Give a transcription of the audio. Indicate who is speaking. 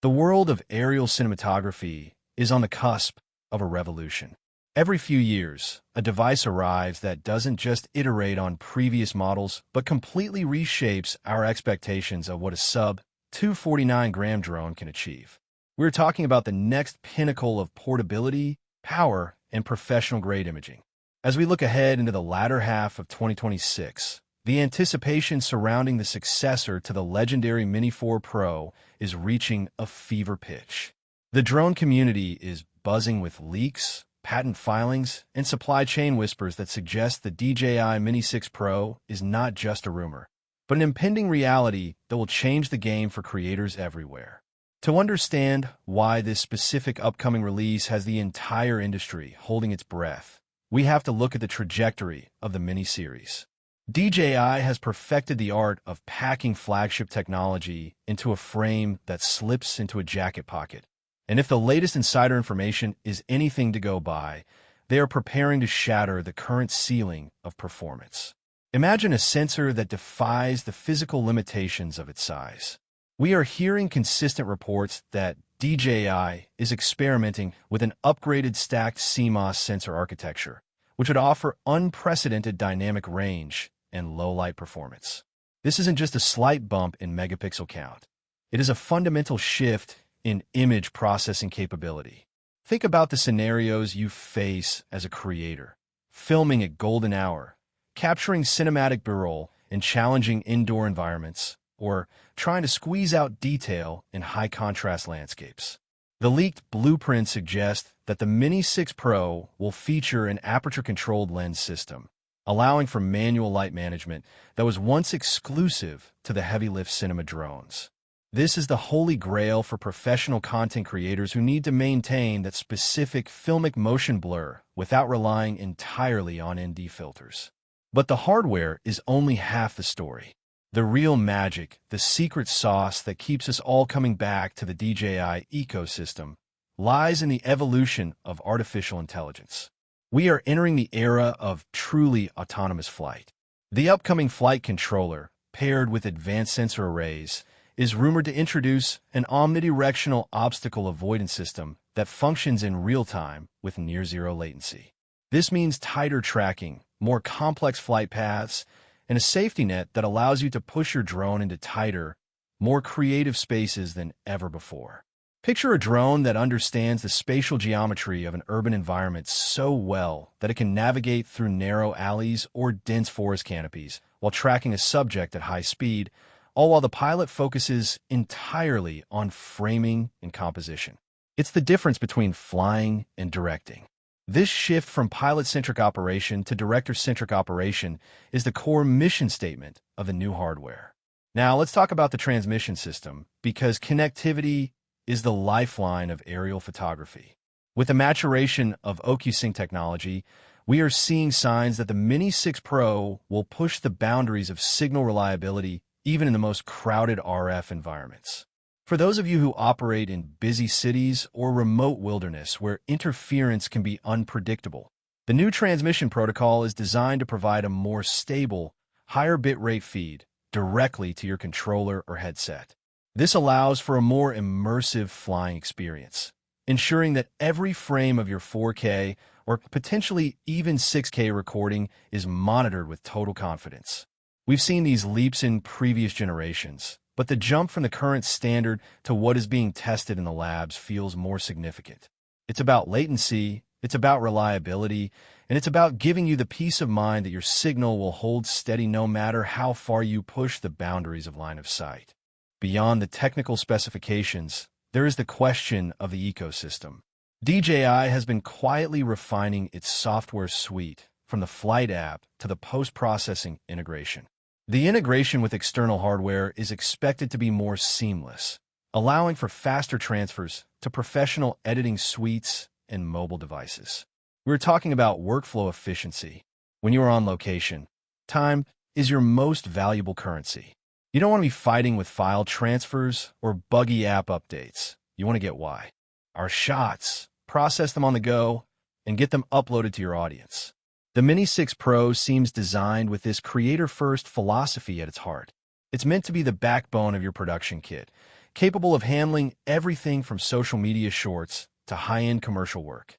Speaker 1: The world of aerial cinematography is on the cusp of a revolution. Every few years, a device arrives that doesn't just iterate on previous models, but completely reshapes our expectations of what a sub-249g drone can achieve. We're talking about the next pinnacle of portability, power, and professional-grade imaging. As we look ahead into the latter half of 2026, the anticipation surrounding the successor to the legendary Mini 4 Pro is reaching a fever pitch. The drone community is buzzing with leaks, patent filings, and supply chain whispers that suggest the DJI Mini 6 Pro is not just a rumor, but an impending reality that will change the game for creators everywhere. To understand why this specific upcoming release has the entire industry holding its breath, we have to look at the trajectory of the Mini series. DJI has perfected the art of packing flagship technology into a frame that slips into a jacket pocket. And if the latest insider information is anything to go by, they are preparing to shatter the current ceiling of performance. Imagine a sensor that defies the physical limitations of its size. We are hearing consistent reports that DJI is experimenting with an upgraded stacked CMOS sensor architecture, which would offer unprecedented dynamic range and low-light performance. This isn't just a slight bump in megapixel count. It is a fundamental shift in image processing capability. Think about the scenarios you face as a creator: filming at golden hour, capturing cinematic B-roll in challenging indoor environments, or trying to squeeze out detail in high-contrast landscapes. The leaked blueprint suggests that the Mini 6 Pro will feature an aperture-controlled lens system, allowing for manual light management that was once exclusive to the heavy-lift cinema drones. This is the holy grail for professional content creators who need to maintain that specific filmic motion blur without relying entirely on ND filters. But the hardware is only half the story. The real magic, the secret sauce that keeps us all coming back to the DJI ecosystem, lies in the evolution of artificial intelligence. We are entering the era of truly autonomous flight. The upcoming flight controller, paired with advanced sensor arrays, is rumored to introduce an omnidirectional obstacle avoidance system that functions in real time with near-zero latency. This means tighter tracking, more complex flight paths, and a safety net that allows you to push your drone into tighter, more creative spaces than ever before. Picture a drone that understands the spatial geometry of an urban environment so well that it can navigate through narrow alleys or dense forest canopies while tracking a subject at high speed, all while the pilot focuses entirely on framing and composition. It's the difference between flying and directing. This shift from pilot-centric operation to director-centric operation is the core mission statement of the new hardware. Now, let's talk about the transmission system, because connectivity is the lifeline of aerial photography. With the maturation of OcuSync technology, we are seeing signs that the Mini 6 Pro will push the boundaries of signal reliability even in the most crowded RF environments. For those of you who operate in busy cities or remote wilderness where interference can be unpredictable, the new transmission protocol is designed to provide a more stable, higher bitrate feed directly to your controller or headset. This allows for a more immersive flying experience, ensuring that every frame of your 4K or potentially even 6K recording is monitored with total confidence. We've seen these leaps in previous generations, but the jump from the current standard to what is being tested in the labs feels more significant. It's about latency, it's about reliability, and it's about giving you the peace of mind that your signal will hold steady no matter how far you push the boundaries of line of sight. Beyond the technical specifications, there is the question of the ecosystem. DJI has been quietly refining its software suite, from the flight app to the post-processing integration. The integration with external hardware is expected to be more seamless, allowing for faster transfers to professional editing suites and mobile devices. We're talking about workflow efficiency. When you are on location, time is your most valuable currency. You don't want to be fighting with file transfers or buggy app updates. You want to get why. Our shots, process them on the go, and get them uploaded to your audience. The Mini 6 Pro seems designed with this creator-first philosophy at its heart. It's meant to be the backbone of your production kit, capable of handling everything from social media shorts to high-end commercial work.